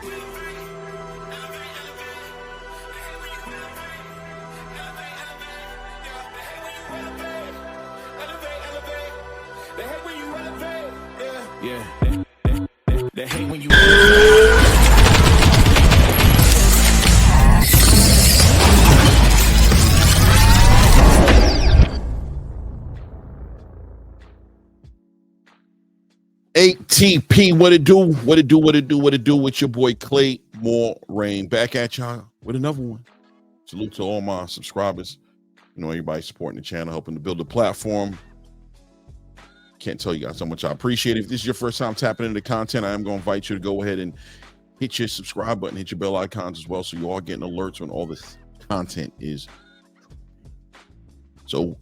Yeah, they hate when you. ATP, what it do? What it do? What it do? What it do? With your boy Clay More Rain, back at y'all with another one. Salute to all my subscribers. You know, everybody supporting the channel, helping to build the platform. Can't tell you guys how much I appreciate it. If this is your first time tapping into content, I am going to invite you to go ahead and hit your subscribe button, hit your bell icons as well, so you are getting alerts when all this content is. So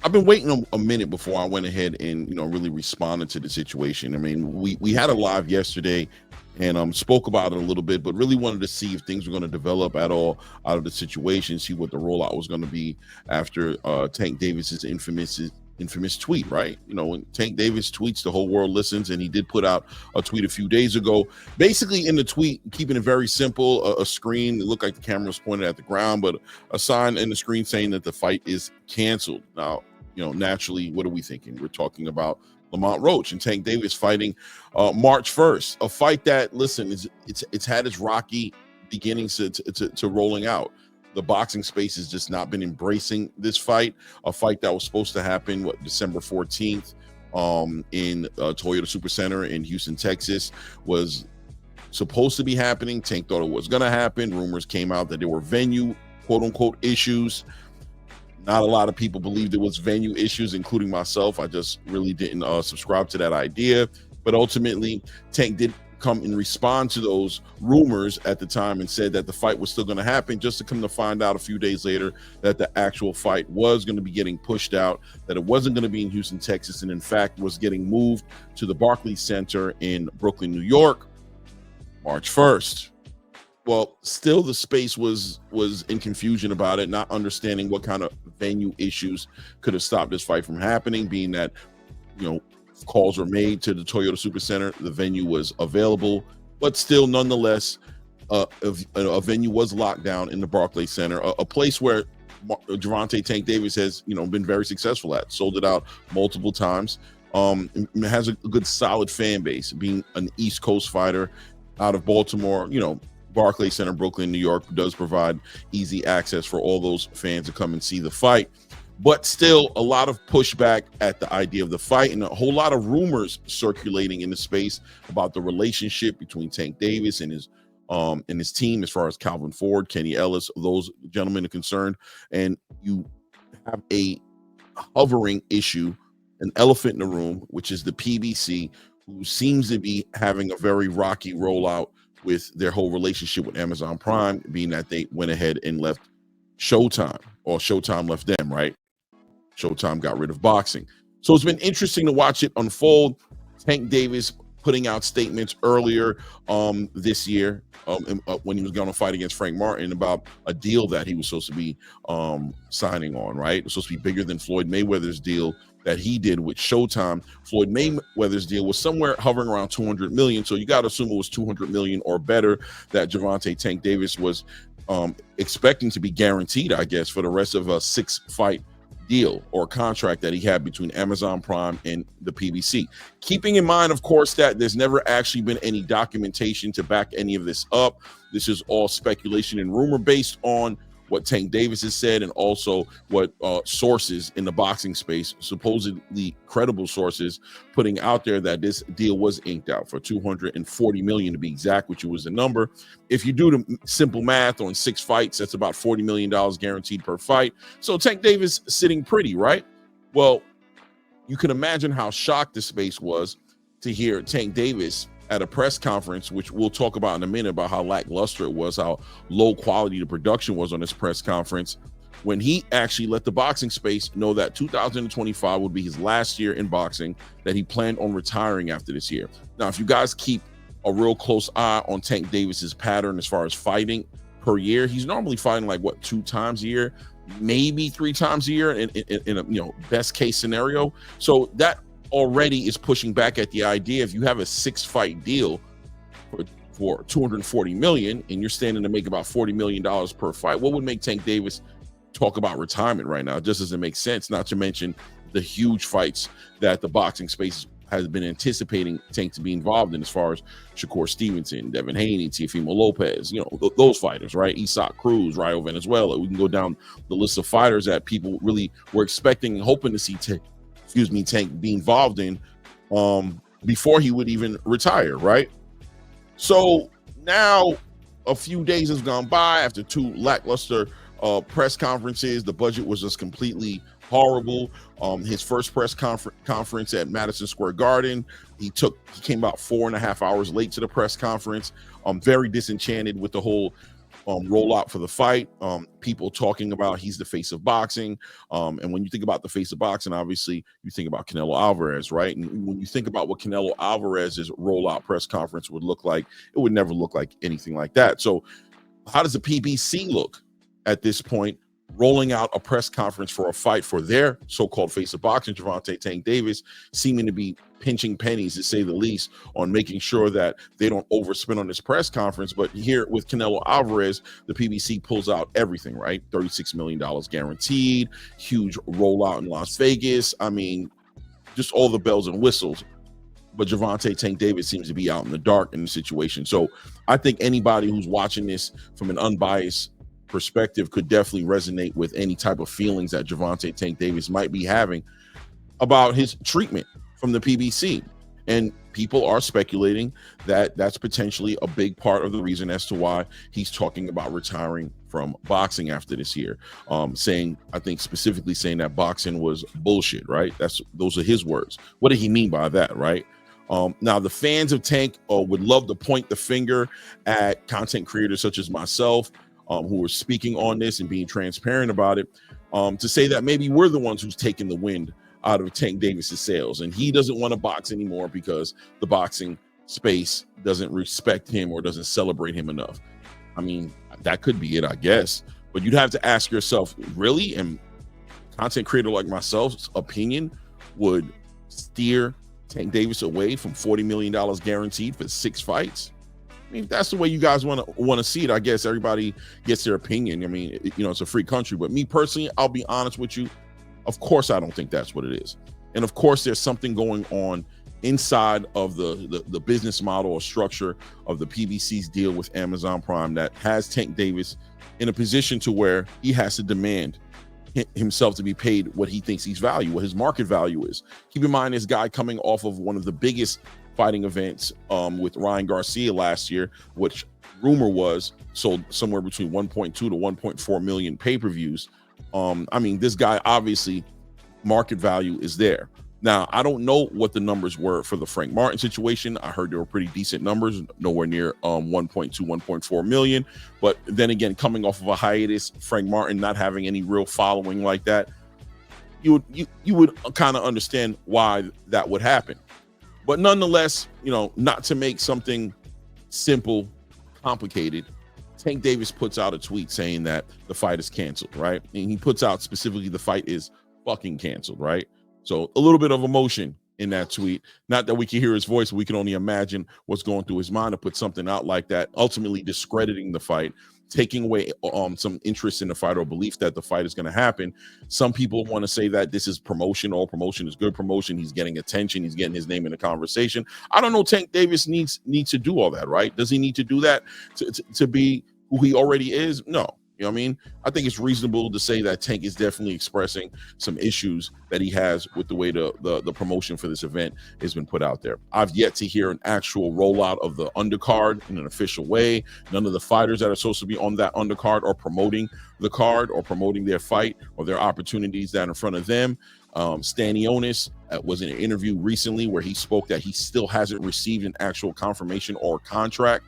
I've been waiting a minute before I went ahead and, you know, really responded to the situation. I mean, we had a live yesterday and spoke about it a little bit, but really wanted to see if things were going to develop at all out of the situation, see what the rollout was going to be after Tank Davis's infamous tweet, right? You know, when Tank Davis tweets, the whole world listens, and he did put out a tweet a few days ago, basically in the tweet, keeping it very simple, a screen, it looked like the camera was pointed at the ground, but a sign in the screen saying that the fight is canceled. Now, you know, naturally, what are we thinking? We're talking about Lamont Roach and Tank Davis fighting March 1st, a fight that, listen, it's had its rocky beginnings to rolling out. The boxing space has just not been embracing this fight, a fight that was supposed to happen, December 14th in Toyota Super Center in Houston, Texas, was supposed to be happening. Tank thought it was going to happen. Rumors came out that there were venue, quote unquote, issues. Not a lot of people believed it was venue issues, including myself. I just really didn't subscribe to that idea. But ultimately, Tank did come and respond to those rumors at the time and said that the fight was still going to happen, just to come to find out a few days later that the actual fight was going to be getting pushed out, that it wasn't going to be in Houston, Texas, and in fact was getting moved to the Barclays Center in Brooklyn, New York, March 1st. Well, still the space was in confusion about it, not understanding what kind of venue issues could have stopped this fight from happening, being that, you know, calls were made to the Toyota Super Center, the venue was available, but still, nonetheless, a venue was locked down in the Barclays Center, a place where Gervonta Tank Davis has, you know, been very successful at, sold it out multiple times, has a good solid fan base, being an East Coast fighter out of Baltimore. You know, Barclays Center, Brooklyn, New York, does provide easy access for all those fans to come and see the fight. But still, a lot of pushback at the idea of the fight, and a whole lot of rumors circulating in the space about the relationship between Tank Davis and his team, as far as Calvin Ford, Kenny Ellis, those gentlemen are concerned. And you have a hovering issue, an elephant in the room, which is the PBC, who seems to be having a very rocky rollout with their whole relationship with Amazon Prime, being that they went ahead and left Showtime, or Showtime left them, right? Showtime got rid of boxing. So it's been interesting to watch it unfold. Tank Davis putting out statements earlier this year when he was going to fight against Frank Martin about a deal that he was supposed to be signing on, right? It was supposed to be bigger than Floyd Mayweather's deal that he did with Showtime. Floyd Mayweather's deal was somewhere hovering around 200 million. So you got to assume it was 200 million or better that Gervonta Tank Davis was expecting to be guaranteed, I guess, for the rest of a 6-fight deal or contract that he had between Amazon Prime and the PBC. Keeping in mind, of course, that there's never actually been any documentation to back any of this up. This is all speculation and rumor based on what Tank Davis has said, and also what sources in the boxing space, supposedly credible sources, putting out there that this deal was inked out for 240 million to be exact, which was the number. If you do the simple math on 6 fights, that's about $40 million guaranteed per fight. So Tank Davis sitting pretty, right? Well, you can imagine how shocked the space was to hear Tank Davis at a press conference, which we'll talk about in a minute, about how lackluster it was, how low quality the production was on this press conference, when he actually let the boxing space know that 2025 would be his last year in boxing, that he planned on retiring after this year. Now, if you guys keep a real close eye on Tank Davis's pattern as far as fighting per year, he's normally fighting like, what, 2 times a year, maybe 3 times a year in a, you know, best case scenario. So that already is pushing back at the idea, if you have a 6-fight deal for for 240 million and you're standing to make about $40 million per fight, what would make Tank Davis talk about retirement right now? It just doesn't make sense, not to mention the huge fights that the boxing space has been anticipating Tank to be involved in, as far as Shakur Stevenson, Devin Haney, Teofimo Lopez, those fighters, right? Isak Cruz, Rayo Venezuela. We can go down the list of fighters that people really were expecting and hoping to see Tank be involved in before he would even retire, right? So now a few days has gone by after 2 lackluster press conferences. The budget was just completely horrible. His first press conference at Madison Square Garden, he came about 4.5 hours late to the press conference. Very disenchanted with the whole rollout for the fight. People talking about he's the face of boxing. And when you think about the face of boxing, obviously you think about Canelo Alvarez, right? And when you think about what Canelo Alvarez's rollout press conference would look like, it would never look like anything like that. So how does the PBC look at this point, rolling out a press conference for a fight for their so-called face of boxing, Gervonta Tank Davis, seeming to be pinching pennies, to say the least, on making sure that they don't overspend on this press conference? But here with Canelo Alvarez, the PBC pulls out everything, right? $36 million guaranteed, huge rollout in Las Vegas. I mean, just all the bells and whistles. But Gervonta Tank Davis seems to be out in the dark in the situation. So I think anybody who's watching this from an unbiased perspective could definitely resonate with any type of feelings that Gervonta Tank Davis might be having about his treatment from the PBC. And people are speculating that that's potentially a big part of the reason as to why he's talking about retiring from boxing after this year. I think specifically saying that boxing was bullshit, right? Those are his words. What did he mean by that, right? Now, the fans of Tank would love to point the finger at content creators such as myself, who are speaking on this and being transparent about it, to say that maybe we're the ones who's taking the wind out of Tank Davis's sails, and he doesn't want to box anymore because the boxing space doesn't respect him or doesn't celebrate him enough. I mean, that could be it, I guess, but you'd have to ask yourself, really? And content creator like myself's opinion would steer Tank Davis away from $40 million guaranteed for 6 fights? I mean, if that's the way you guys want to see it, I guess everybody gets their opinion. I mean, it's a free country, but me personally, I'll be honest with you. Of course, I don't think that's what it is. And of course, there's something going on inside of the business model or structure of the PBC's deal with Amazon Prime that has Tank Davis in a position to where he has to demand himself to be paid what he thinks he's value, what his market value is. Keep in mind, this guy coming off of one of the biggest fighting events with Ryan Garcia last year, which rumor was sold somewhere between 1.2 to 1.4 million pay-per-views. I mean, this guy, obviously market value is there. Now, I don't know what the numbers were for the Frank Martin situation. I heard they were pretty decent numbers, nowhere near 1.2, 1.4 million. But then again, coming off of a hiatus, Frank Martin not having any real following like that, you would kind of understand why that would happen. But nonetheless, not to make something simple complicated, Tank Davis puts out a tweet saying that the fight is canceled, right? And he puts out specifically the fight is fucking canceled, right? So a little bit of emotion in that tweet. Not that we can hear his voice, we can only imagine what's going through his mind to put something out like that, ultimately discrediting the fight, taking away some interest in the fight or belief that the fight is going to happen. Some people want to say that this is promotion. All promotion is good promotion. He's getting attention. He's getting his name in the conversation. I don't know. Tank Davis needs to do all that, right? Does he need to do that to be who he already is? No. You know what I mean? I think it's reasonable to say that Tank is definitely expressing some issues that he has with the way the promotion for this event has been put out there. I've yet to hear an actual rollout of the undercard in an official way. None of the fighters that are supposed to be on that undercard are promoting the card or promoting their fight or their opportunities that are in front of them. Stanionis was in an interview recently where he spoke that he still hasn't received an actual confirmation or contract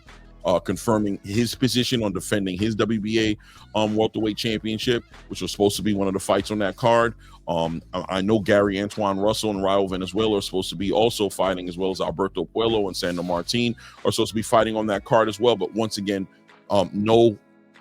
confirming his position on defending his WBA welterweight championship, which was supposed to be one of the fights on that card. I know Gary Antoine Russell and Raul Venezuela are supposed to be also fighting, as well as Alberto Puello and Sandro Martin are supposed to be fighting on that card as well. But once again, no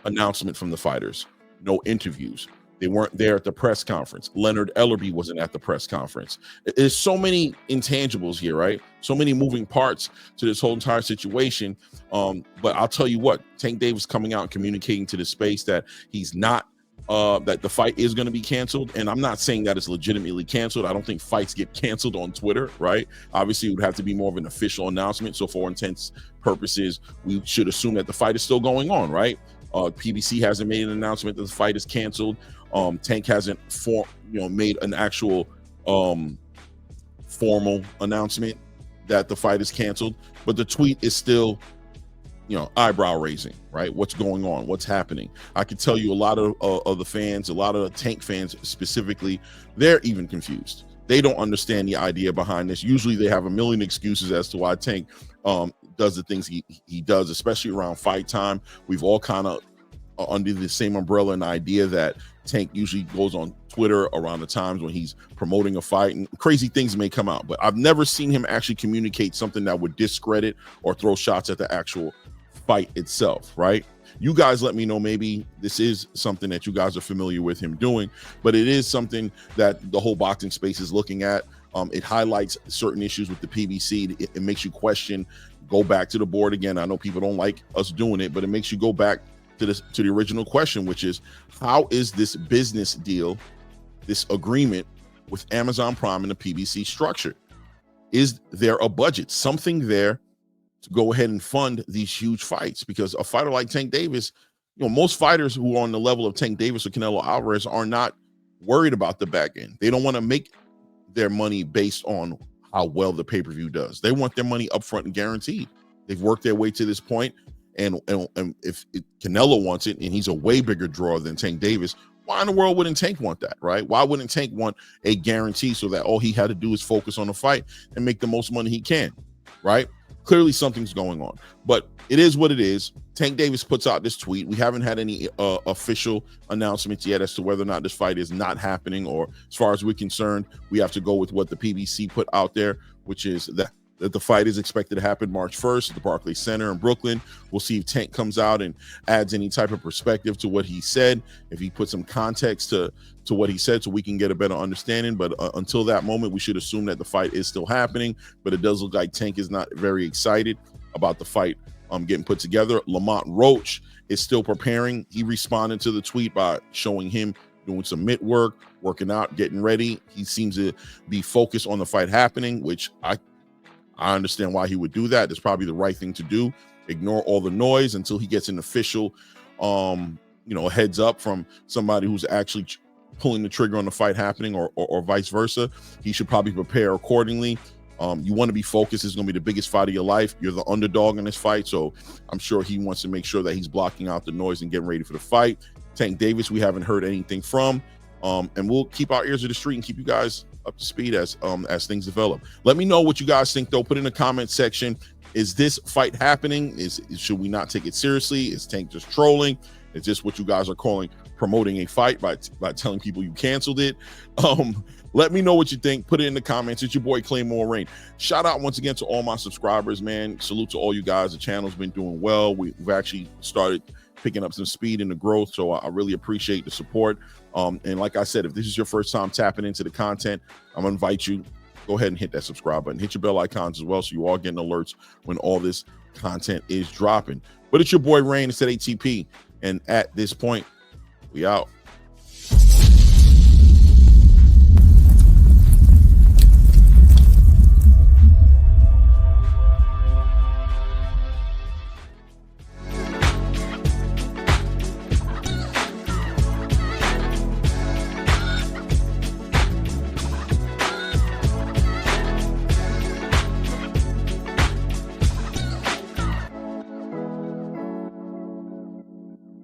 announcement from the fighters, no interviews. They weren't there at the press conference. Leonard Ellerby wasn't at the press conference. There's so many intangibles here, right? So many moving parts to this whole entire situation. But I'll tell you what, Tank Davis coming out and communicating to the space that he's not, that the fight is going to be canceled. And I'm not saying that it's legitimately canceled. I don't think fights get canceled on Twitter, right? Obviously, it would have to be more of an official announcement. So for all intents purposes, we should assume that the fight is still going on, right? PBC hasn't made an announcement that the fight is canceled. Tank hasn't made an actual formal announcement that the fight is canceled, but the tweet is still, eyebrow raising, right? What's going on? What's happening? I can tell you a lot of the fans, a lot of Tank fans specifically, they're even confused. They don't understand the idea behind this. Usually they have a million excuses as to why Tank does the things he does, especially around fight time. We've all kind of under the same umbrella and idea that Tank usually goes on Twitter around the times when he's promoting a fight, and crazy things may come out, but I've never seen him actually communicate something that would discredit or throw shots at the actual fight itself, right? You guys let me know, maybe this is something that you guys are familiar with him doing, but it is something that the whole boxing space is looking at. It highlights certain issues with the PBC. It makes you question, go back to the board again. I know people don't like us doing it, but it makes you go back to the original question, which is, how is this business deal, this agreement with Amazon Prime and the PBC structured? Is there a budget, something there to go ahead and fund these huge fights? Because a fighter like Tank Davis, most fighters who are on the level of Tank Davis or Canelo Alvarez are not worried about the back end. They don't want to make their money based on how well the pay-per-view does. They want their money upfront and guaranteed. They've worked their way to this point. And if Canelo wants it, and he's a way bigger draw than Tank Davis, why in the world wouldn't Tank want that, right? Why wouldn't Tank want a guarantee so that all he had to do is focus on the fight and make the most money he can, right? Clearly something's going on, but it is what it is. Tank Davis puts out this tweet. We haven't had any official announcements yet as to whether or not this fight is not happening, or as far as we're concerned, we have to go with what the PBC put out there, which is that the fight is expected to happen March 1st at the Barclays Center in Brooklyn. We'll see if Tank comes out and adds any type of perspective to what he said, if he puts some context to what he said, so we can get a better understanding. But until that moment, we should assume that the fight is still happening. But it does look like Tank is not very excited about the fight getting put together. Lamont Roach is still preparing. He responded to the tweet by showing him doing some mitt work, working out, getting ready. He seems to be focused on the fight happening, which I understand why he would do that. It's probably the right thing to do. Ignore all the noise until he gets an official, heads up from somebody who's actually pulling the trigger on the fight happening, or vice versa. He should probably prepare accordingly. You want to be focused. It's going to be the biggest fight of your life. You're the underdog in this fight, so I'm sure he wants to make sure that he's blocking out the noise and getting ready for the fight. Tank Davis, we haven't heard anything from, and we'll keep our ears to the street and keep you guys up to speed as things develop. Let me know what you guys think, though. Put in the comment section. Is this fight happening? Should we not take it seriously? Is Tank just trolling? Is this what you guys are calling promoting a fight by telling people you canceled it? Let me know what you think. Put it in the comments. It's your boy Claymore Rain. Shout out once again to all my subscribers, man. Salute to all you guys. The channel's been doing well. We've actually started picking up some speed in the growth, so I really appreciate the support. And like I said, if this is your first time tapping into the content, I'm gonna invite you, go ahead and hit that subscribe button, hit your bell icons as well, so you all getting alerts when all this content is dropping. But it's your boy Rain. It's at ATP, and at this point, we out.